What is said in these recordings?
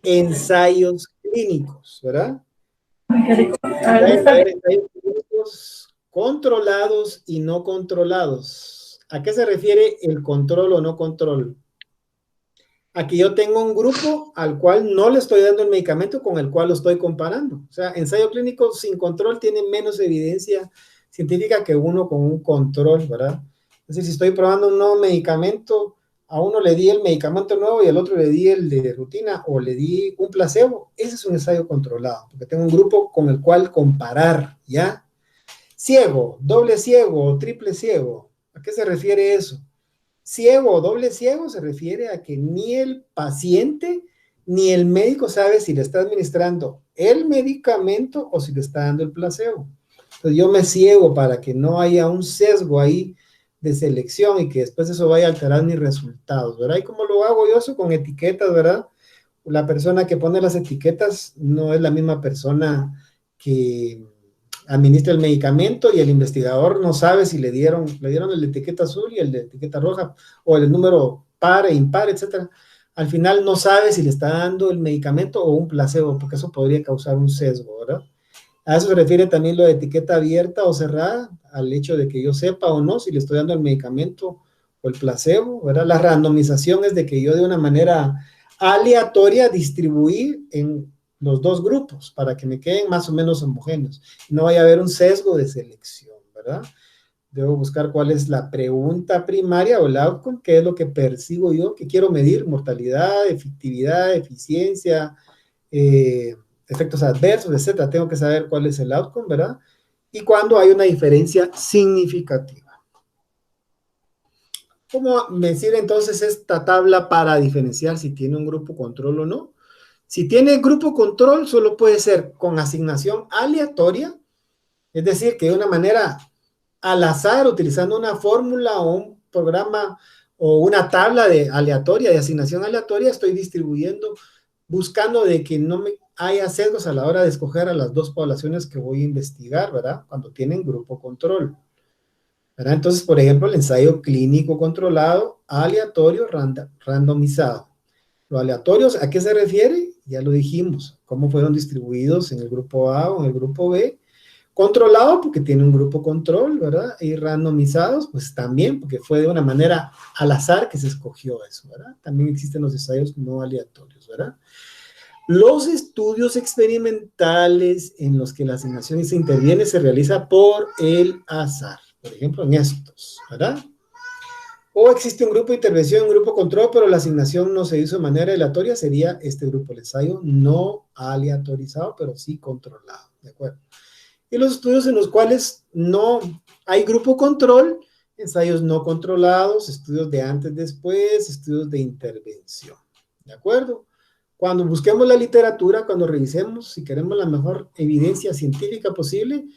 ensayos clínicos, ¿verdad? Qué rico. Ensayos clínicos controlados y no controlados. ¿A qué se refiere el control o no control? Aquí yo tengo un grupo al cual no le estoy dando el medicamento con el cual lo estoy comparando. O sea, ensayo clínico sin control tiene menos evidencia científica que uno con un control, ¿verdad? Es decir, si estoy probando un nuevo medicamento, a uno le di el medicamento nuevo y al otro le di el de rutina o le di un placebo, ese es un ensayo controlado, porque tengo un grupo con el cual comparar, ¿ya? Ciego, doble ciego, triple ciego. ¿A qué se refiere eso? Ciego o doble ciego se refiere a que ni el paciente ni el médico sabe si le está administrando el medicamento o si le está dando el placebo. Entonces yo me ciego para que no haya un sesgo ahí de selección y que después eso vaya a alterar mis resultados, ¿verdad? ¿Y cómo lo hago yo eso? Con etiquetas, ¿verdad? La persona que pone las etiquetas no es la misma persona que administra el medicamento y el investigador no sabe si le dieron el de etiqueta azul y el de etiqueta roja o el número par e impar, etcétera. Al final no sabe si le está dando el medicamento o un placebo, porque eso podría causar un sesgo, ¿verdad? A eso se refiere también lo de etiqueta abierta o cerrada, al hecho de que yo sepa o no si le estoy dando el medicamento o el placebo, ¿verdad? La randomización es de que yo de una manera aleatoria distribuir en los dos grupos para que me queden más o menos homogéneos. No vaya a haber un sesgo de selección, ¿verdad? Debo buscar cuál es la pregunta primaria o el outcome, qué es lo que percibo yo, que quiero medir, mortalidad, efectividad, eficiencia, efectos adversos, etcétera. Tengo que saber cuál es el outcome, ¿verdad? Y cuando hay una diferencia significativa. ¿Cómo medir entonces esta tabla para diferenciar si tiene un grupo control o no? Si tiene grupo control, solo puede ser con asignación aleatoria, es decir, que de una manera al azar, utilizando una fórmula o un programa o una tabla de aleatoria, de asignación aleatoria, estoy distribuyendo, buscando de que no me haya sesgos a la hora de escoger a las dos poblaciones que voy a investigar, ¿verdad? Cuando tienen grupo control, ¿verdad? Entonces, por ejemplo, el ensayo clínico controlado, aleatorio, randomizado. Lo aleatorio, ¿a qué se refiere? Ya lo dijimos, cómo fueron distribuidos en el grupo A o en el grupo B. Controlado porque tiene un grupo control, ¿verdad? Y randomizados, pues también, porque fue de una manera al azar que se escogió eso, ¿verdad? También existen los ensayos no aleatorios, ¿verdad? Los estudios experimentales en los que la asignación se interviene se realiza por el azar, por ejemplo, en estos, ¿verdad? O existe un grupo de intervención, un grupo control, pero la asignación no se hizo de manera aleatoria, sería este grupo, el ensayo no aleatorizado, pero sí controlado, ¿de acuerdo? Y los estudios en los cuales no hay grupo control, ensayos no controlados, estudios de antes, después, estudios de intervención, ¿de acuerdo? Cuando busquemos la literatura, cuando revisemos, si queremos la mejor evidencia científica posible,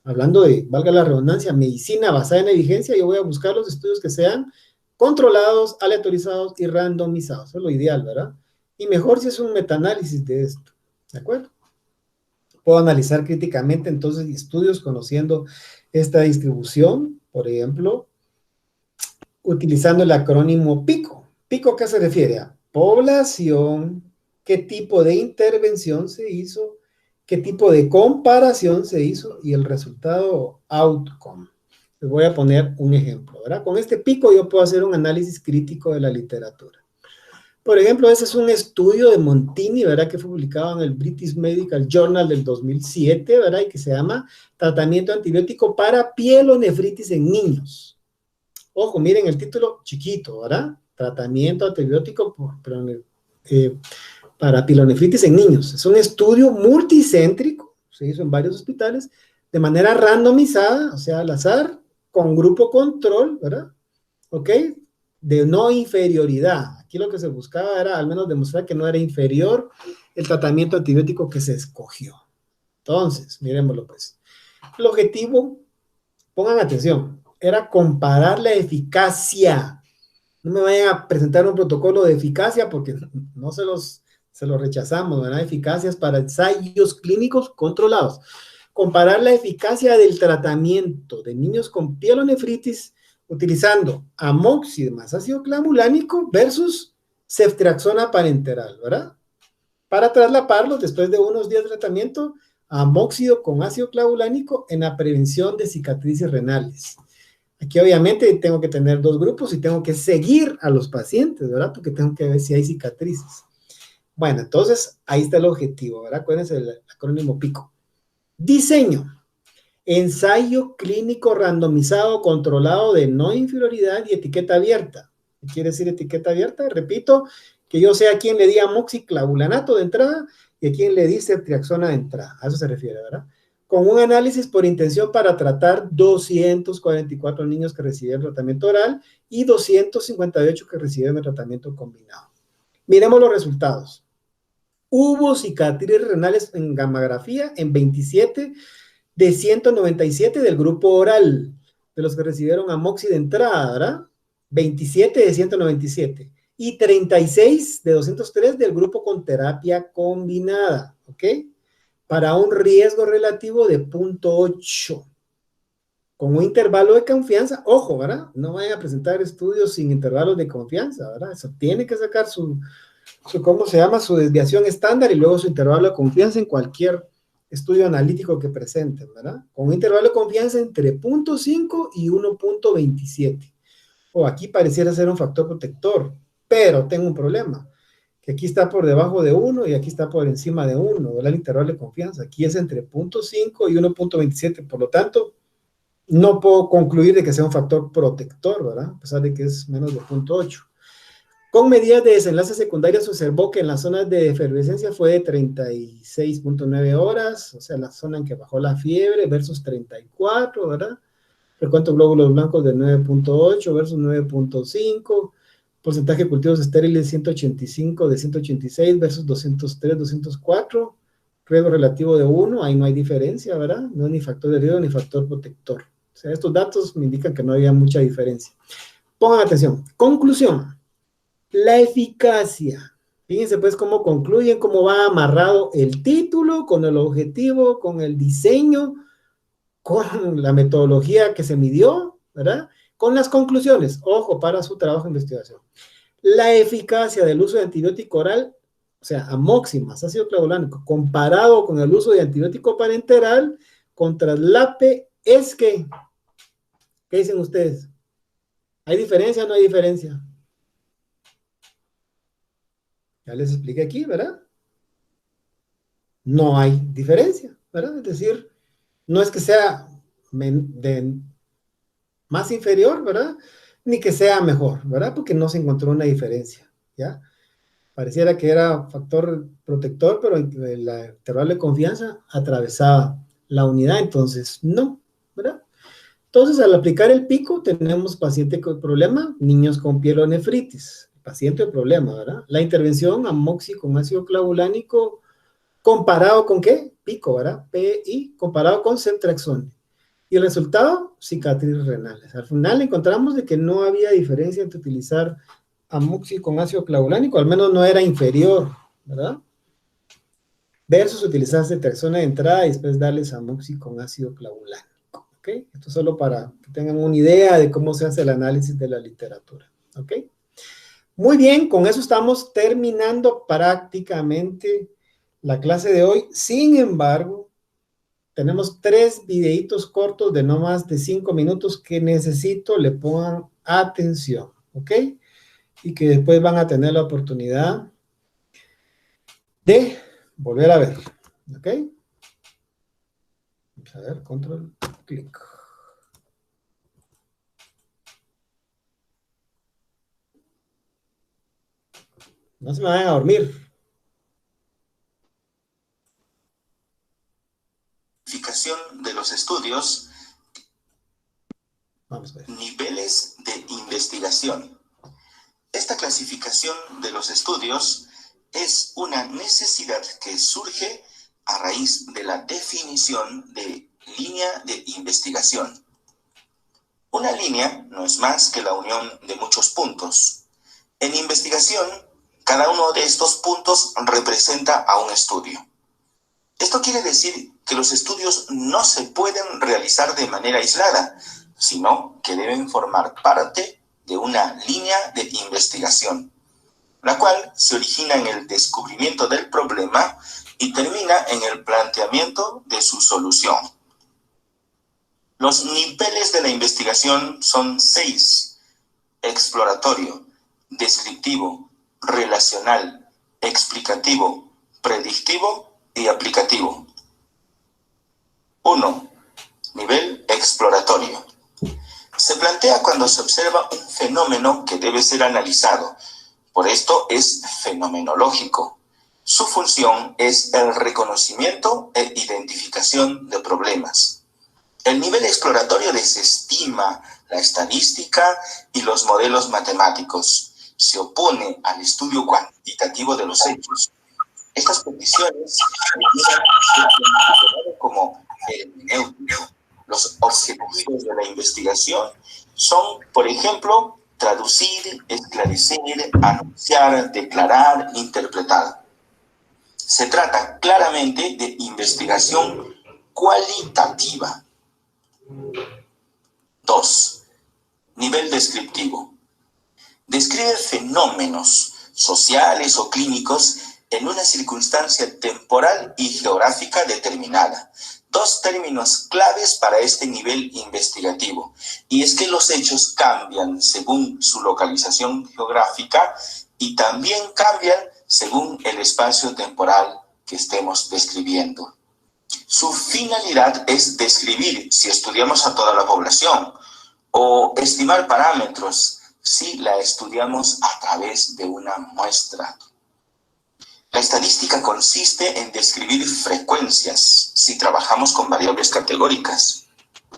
hablando de, valga la redundancia, medicina basada en evidencia, yo voy a buscar los estudios que sean controlados, aleatorizados y randomizados. Eso es lo ideal, ¿verdad? Y mejor si es un metaanálisis de esto, ¿de acuerdo? Puedo analizar críticamente entonces estudios conociendo esta distribución, por ejemplo, utilizando el acrónimo PICO. ¿PICO qué se refiere? A población, qué tipo de intervención se hizo, qué tipo de comparación se hizo y el resultado outcome. Les voy a poner un ejemplo, ¿verdad? Con este PICO yo puedo hacer un análisis crítico de la literatura. Por ejemplo, ese es un estudio de Montini, ¿verdad? Que fue publicado en el British Medical Journal del 2007, ¿verdad? Y que se llama Tratamiento antibiótico para pielonefritis en niños. Ojo, miren el título chiquito, ¿verdad? Tratamiento antibiótico para pielonefritis en niños. Es un estudio multicéntrico, se hizo en varios hospitales, de manera randomizada, o sea, al azar, con grupo control, ¿verdad? ¿Ok? De no inferioridad. Aquí lo que se buscaba era al menos demostrar que no era inferior el tratamiento antibiótico que se escogió. Entonces, miremoslo pues. El objetivo, pongan atención, era comparar la eficacia. No me vayan a presentar un protocolo de eficacia porque no se los rechazamos, ¿verdad? Eficacias para ensayos clínicos controlados. Comparar la eficacia del tratamiento de niños con pielonefritis utilizando amoxicilina más ácido clavulánico versus ceftriaxona parenteral, ¿verdad? para traslaparlos después de unos días de tratamiento a amóxido con ácido clavulánico en la prevención de cicatrices renales. Aquí obviamente tengo que tener dos grupos y tengo que seguir a los pacientes, ¿verdad? Porque tengo que ver si hay cicatrices. Bueno, entonces ahí está el objetivo, ¿verdad? Acuérdense del acrónimo PICO. Diseño. Ensayo clínico randomizado controlado de no inferioridad y etiqueta abierta. ¿Qué quiere decir etiqueta abierta? Repito, que yo sé a quién le di amoxiclavulanato de entrada y a quién le di ceftriaxona de entrada. A eso se refiere, ¿verdad? Con un análisis por intención para tratar 244 niños que recibieron tratamiento oral y 258 que recibieron el tratamiento combinado. Miremos los resultados. Hubo cicatrices renales en gammagrafía en 27 de 197 del grupo oral, de los que recibieron amoxi de entrada, ¿verdad? 27 de 197. Y 36 de 203 del grupo con terapia combinada, ¿ok? Para un riesgo relativo de 0.8. Con un intervalo de confianza, ojo, ¿verdad? No vayan a presentar estudios sin intervalos de confianza, ¿verdad? Eso tiene que sacar su ¿cómo se llama? Su desviación estándar y luego su intervalo de confianza en cualquier estudio analítico que presenten, ¿verdad? Con un intervalo de confianza entre 0.5 y 1.27. O aquí pareciera ser un factor protector, pero tengo un problema, que aquí está por debajo de 1 y aquí está por encima de 1, ¿verdad? El intervalo de confianza. Aquí es entre 0.5 y 1.27, por lo tanto, no puedo concluir de que sea un factor protector, ¿verdad? A pesar de que es menos de 0.8. Con medidas de desenlace secundaria se observó que en las zonas de efervescencia fue de 36.9 horas, o sea, la zona en que bajó la fiebre versus 34, ¿verdad? Recuento glóbulos blancos de 9.8 versus 9.5, porcentaje de cultivos estériles 185 de 186 versus 203, 204, riesgo relativo de 1, ahí no hay diferencia, ¿verdad? No es ni factor de riesgo ni factor protector. O sea, estos datos me indican que no había mucha diferencia. Pongan atención. Conclusión. La eficacia. Fíjense pues cómo concluyen, cómo va amarrado el título con el objetivo, con el diseño, con la metodología que se midió, ¿verdad? Con las conclusiones. Ojo para su trabajo de investigación. La eficacia del uso de antibiótico oral, o sea, amoxi más ácido clavulánico, comparado con el uso de antibiótico parenteral con traslape, es que, ¿qué dicen ustedes? ¿Hay diferencia o no hay diferencia? Ya les expliqué aquí, ¿verdad? No hay diferencia, ¿verdad? Es decir, no es que sea más inferior, ¿verdad? Ni que sea mejor, ¿verdad? Porque no se encontró una diferencia, ¿ya? Pareciera que era factor protector, pero el intervalo de confianza atravesaba la unidad, entonces no, ¿verdad? Entonces, al aplicar el pico, tenemos paciente con problema, niños con pielonefritis, paciente o problema, ¿verdad? La intervención amoxi con ácido clavulánico, ¿comparado con qué? Pico, ¿verdad? PI, comparado con ceftriaxona. Y el resultado, cicatrices renales. Al final encontramos de que no había diferencia entre utilizar amoxi con ácido clavulánico, al menos no era inferior, ¿verdad? Versus utilizar ceftriaxona de entrada y después darles amoxi con ácido clavulánico. ¿Ok? Esto solo para que tengan una idea de cómo se hace el análisis de la literatura. ¿Ok? Muy bien, con eso estamos terminando prácticamente la clase de hoy. Sin embargo, tenemos 3 videitos cortos de no más de 5 minutos que necesito le pongan atención, ¿ok? Y que después van a tener la oportunidad de volver a ver, ¿ok? Vamos a ver, control, clic. No se me vayan a dormir. Clasificación de los estudios. Vamos a ver. Niveles de investigación. Esta clasificación de los estudios es una necesidad que surge a raíz de la definición de línea de investigación. Una línea no es más que la unión de muchos puntos. En investigación, cada uno de estos puntos representa a un estudio. Esto quiere decir que los estudios no se pueden realizar de manera aislada, sino que deben formar parte de una línea de investigación. la cual se origina en el descubrimiento del problema y termina en el planteamiento de su solución. Los niveles de la investigación son 6: exploratorio, descriptivo, relacional, explicativo, predictivo y aplicativo. 1. Nivel exploratorio. Se plantea cuando se observa un fenómeno que debe ser analizado. Por esto es fenomenológico. Su función es el reconocimiento e identificación de problemas. El nivel exploratorio desestima la estadística y los modelos matemáticos. Se opone al estudio cuantitativo de los hechos. Estas peticiones como hermenéutica. Los objetivos de la investigación son, por ejemplo, traducir, esclarecer, anunciar, declarar, interpretar. Se trata claramente de investigación cualitativa. 2. Nivel descriptivo. Describe fenómenos sociales o clínicos en una circunstancia temporal y geográfica determinada. 2 términos claves para este nivel investigativo, y es que los hechos cambian según su localización geográfica y también cambian según el espacio temporal que estemos describiendo. Su finalidad es describir si estudiamos a toda la población o estimar parámetros si la estudiamos a través de una muestra. La estadística consiste en describir frecuencias si trabajamos con variables categóricas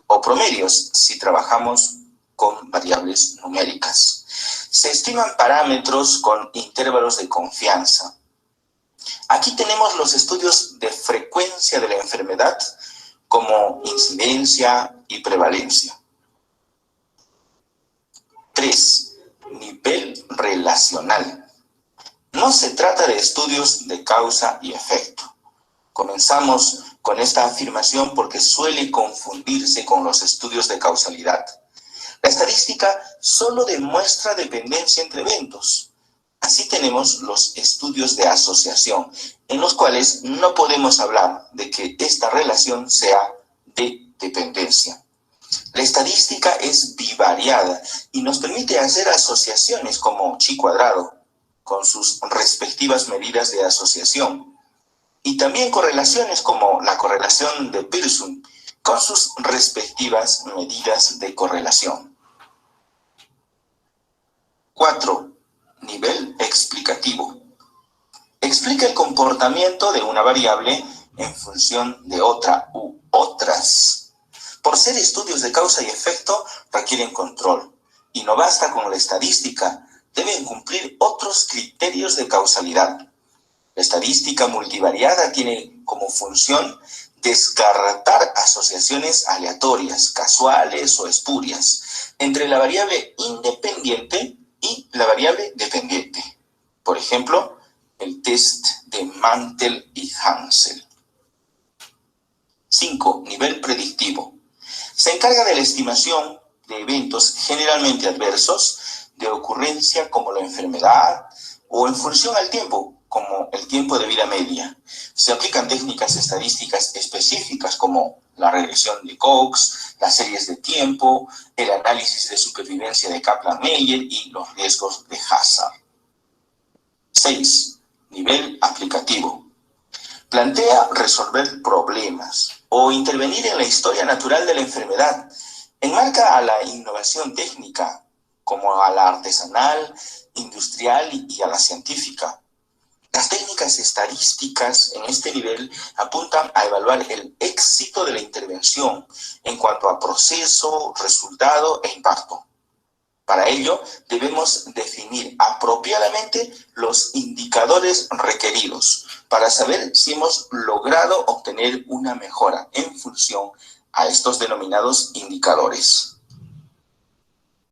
o promedios si trabajamos con variables numéricas. Se estiman parámetros con intervalos de confianza. Aquí tenemos los estudios de frecuencia de la enfermedad como incidencia y prevalencia. 3. Nivel relacional. No se trata de estudios de causa y efecto. Comenzamos con esta afirmación porque suele confundirse con los estudios de causalidad. La estadística solo demuestra dependencia entre eventos. Así tenemos los estudios de asociación, en los cuales no podemos hablar de que esta relación sea de dependencia. La estadística es bivariada y nos permite hacer asociaciones como chi cuadrado, con sus respectivas medidas de asociación, y también correlaciones como la correlación de Pearson, con sus respectivas medidas de correlación. 4. Nivel explicativo. Explica el comportamiento de una variable en función de otra u otras. Por ser estudios de causa y efecto, requieren control, y no basta con la estadística, deben cumplir otros criterios de causalidad. La estadística multivariada tiene como función descartar asociaciones aleatorias, casuales o espurias entre la variable independiente y la variable dependiente. Por ejemplo, el test de Mantel y Hansel. 5. Nivel predictivo. Se encarga de la estimación de eventos generalmente adversos de ocurrencia como la enfermedad o en función al tiempo, como el tiempo de vida media. Se aplican técnicas estadísticas específicas como la regresión de Cox, las series de tiempo, el análisis de supervivencia de Kaplan-Meier y los riesgos de Hazard. 6. Nivel aplicativo. Plantea resolver problemas o intervenir en la historia natural de la enfermedad. Enmarca a la innovación técnica, como a la artesanal, industrial y a la científica. Las técnicas estadísticas en este nivel apuntan a evaluar el éxito de la intervención en cuanto a proceso, resultado e impacto. Para ello, debemos definir apropiadamente los indicadores requeridos para saber si hemos logrado obtener una mejora en función a estos denominados indicadores.